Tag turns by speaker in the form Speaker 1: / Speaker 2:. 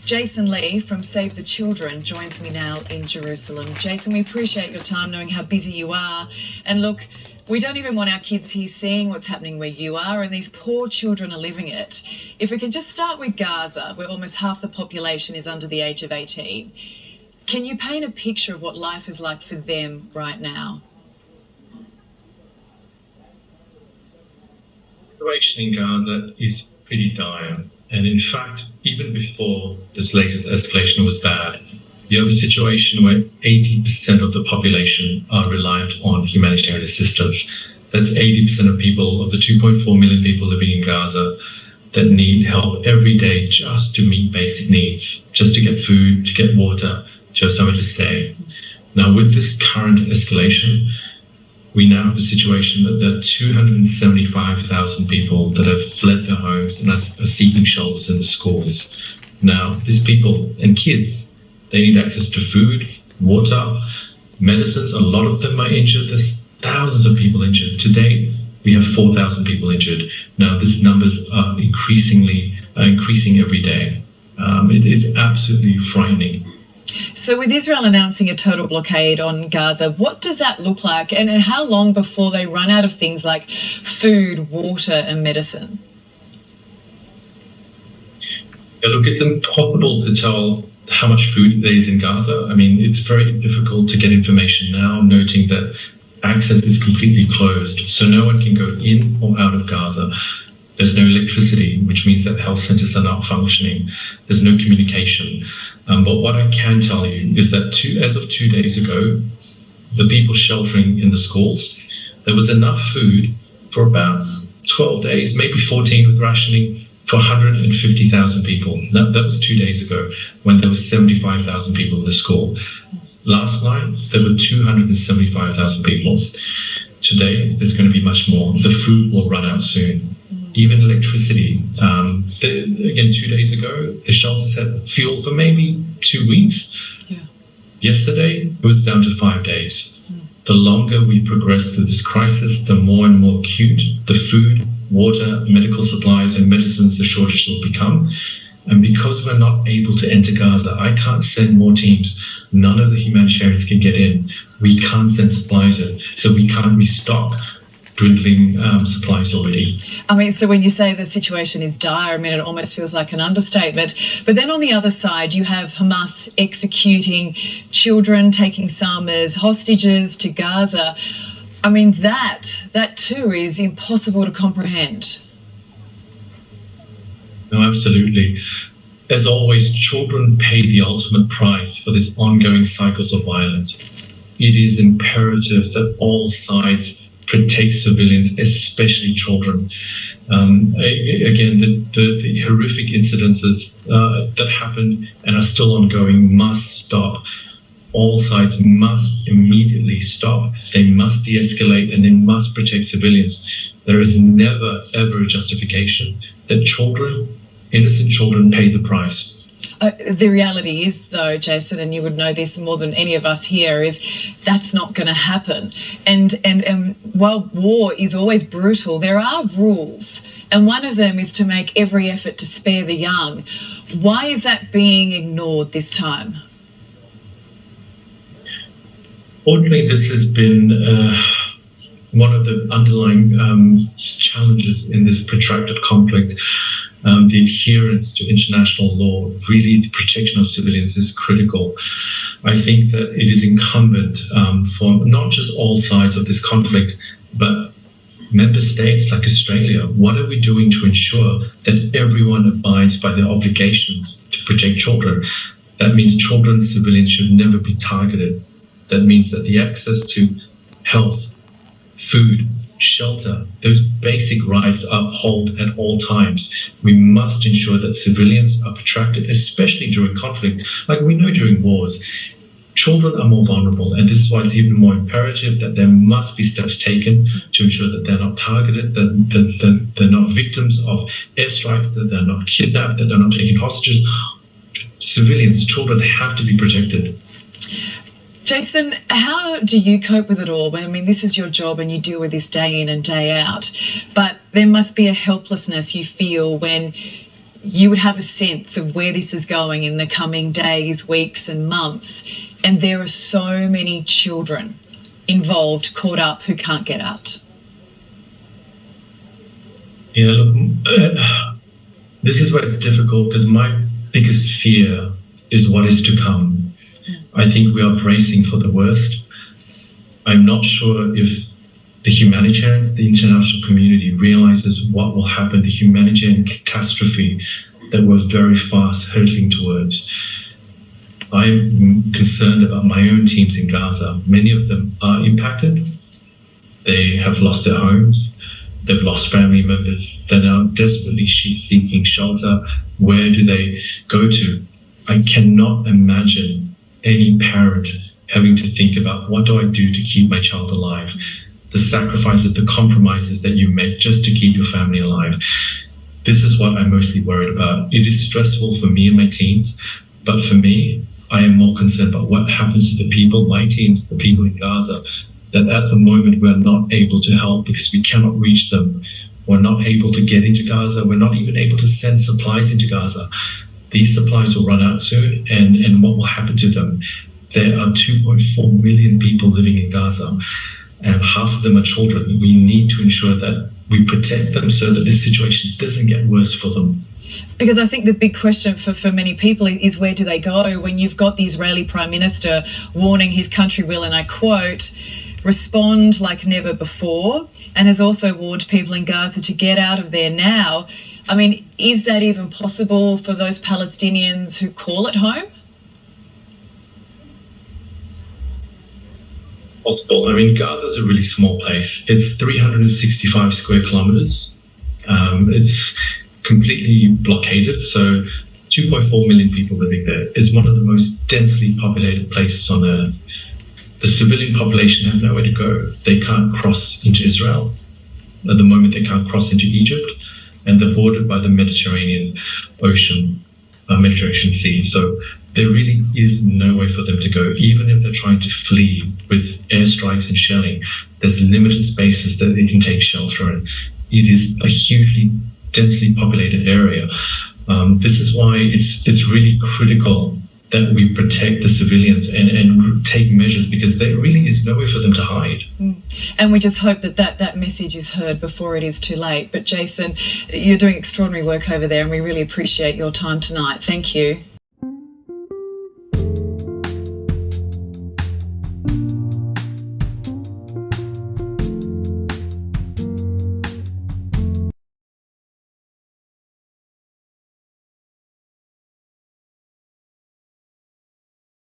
Speaker 1: Jason Lee from Save the Children joins me now in Jerusalem. Jason, we appreciate your time, knowing how busy you are. And look, we don't even want our kids here seeing what's happening where you are, and these poor children are living it. If we can just start with Gaza, where almost half the population is under the age of 18. Can you paint a picture of what life is like for them right now?
Speaker 2: The situation in Gaza is pretty dire. And in fact, even before this latest escalation was bad, you have a situation where 80% of the population are reliant on humanitarian assistance. That's 80% of people, of the 2.4 million people living in Gaza, that need help every day just to meet basic needs, just to get food, to get water, to have somewhere to stay. Now, with this current escalation, we now have a situation that there are 275,000 people that have fled their homes and are seeking shelters in the schools. Now, these people and kids, they need access to food, water, medicines. A lot of them are injured. There's thousands of people injured. Today, we have 4,000 people injured. Now, these numbers are increasing every day. It is absolutely frightening.
Speaker 1: So with Israel announcing a total blockade on Gaza, what does that look like? And how long before they run out of things like food, water and medicine?
Speaker 2: Yeah, look, it's impossible to tell how much food there is in Gaza. I mean, it's very difficult to get information now, noting that access is completely closed. So no one can go in or out of Gaza. There's no electricity, which means that health centers are not functioning. There's no communication. But what I can tell you is that as of 2 days ago, the people sheltering in the schools, there was enough food for about 12 days, maybe 14 with rationing, for 150,000 people. That was 2 days ago, when there was 75,000 people in the school. Last night, there were 275,000 people. Today, there's going to be much more. The food will run out soon. Even electricity. Again, 2 days ago, the shelters had fuel for maybe 2 weeks.
Speaker 1: Yeah.
Speaker 2: Yesterday, it was down to 5 days. The longer we progress through this crisis, the more and more acute the food, water, medical supplies, and medicines, the shortage will become. And because we're not able to enter Gaza, I can't send more teams. None of the humanitarians can get in. We can't send supplies in, so we can't restock dwindling supplies already.
Speaker 1: I mean, so when you say the situation is dire, I mean, it almost feels like an understatement. But then on the other side, you have Hamas executing children, taking some as hostages to Gaza. I mean, that too is impossible to comprehend.
Speaker 2: No, absolutely. As always, children pay the ultimate price for this ongoing cycles of violence. It is imperative that all sides protect civilians, especially children. Again, the horrific incidences that happened and are still ongoing must stop. All sides must immediately stop. They must de-escalate and they must protect civilians. There is never, ever a justification that children, innocent children, pay the price.
Speaker 1: The reality is, though, Jason, and you would know this more than any of us here, is that's not going to happen. And while war is always brutal, there are rules. And one of them is to make every effort to spare the young. Why is that being ignored this time?
Speaker 2: Fortunately, this has been one of the underlying challenges in this protracted conflict. The adherence to international law, really the protection of civilians, is critical. I think that it is incumbent for not just all sides of this conflict, but member states like Australia. What are we doing to ensure that everyone abides by their obligations to protect children? That means children, civilians should never be targeted. That means that the access to health, food, shelter, those basic rights are upheld at all times. We must ensure that civilians are protected, especially during conflict. Like we know during wars, children are more vulnerable, and this is why it's even more imperative that there must be steps taken to ensure that they're not targeted, that they're not victims of airstrikes, that they're not kidnapped, that they're not taken hostages. Civilians, children have to be protected.
Speaker 1: Jason, how do you cope with it all? I mean, this is your job and you deal with this day in and day out, but there must be a helplessness you feel when you would have a sense of where this is going in the coming days, weeks and months. And there are so many children involved, caught up, who can't get out.
Speaker 2: Yeah, look, this is where it's difficult because my biggest fear is what is to come. I think we are bracing for the worst. I'm not sure if the humanitarians, the international community realizes what will happen, the humanitarian catastrophe that we're very fast hurtling towards. I'm concerned about my own teams in Gaza. Many of them are impacted. They have lost their homes. They've lost family members. They're now desperately seeking shelter. Where do they go to? I cannot imagine any parent having to think about, what do I do to keep my child alive? The sacrifices, the compromises that you make just to keep your family alive. This is what I'm mostly worried about. It is stressful for me and my teams, but for me, I am more concerned about what happens to the people, my teams, the people in Gaza, that at the moment we're not able to help because we cannot reach them. We're not able to get into Gaza. We're not even able to send supplies into Gaza. These supplies will run out soon, and what will happen to them? There are 2.4 million people living in Gaza, and half of them are children. We need to ensure that we protect them so that this situation doesn't get worse for them.
Speaker 1: Because I think the big question for many people is, where do they go when you've got the Israeli Prime Minister warning his country will, and I quote, respond like never before, and has also warned people in Gaza to get out of there now. I mean, is that even possible for those Palestinians who call it home?
Speaker 2: Possible. I mean, Gaza is a really small place. It's 365 square kilometers. It's completely blockaded. So 2.4 million people living there. It's one of the most densely populated places on earth. The civilian population have nowhere to go. They can't cross into Israel. At the moment, they can't cross into Egypt, and they're bordered by the Mediterranean Ocean, Mediterranean Sea. So there really is no way for them to go. Even if they're trying to flee with airstrikes and shelling, there's limited spaces that they can take shelter in. It is a hugely densely populated area. This is why it's really critical that we protect the civilians and take measures, because there really is nowhere for them to hide.
Speaker 1: And we just hope that message is heard before it is too late. But Jason, you're doing extraordinary work over there, and we really appreciate your time tonight. Thank you.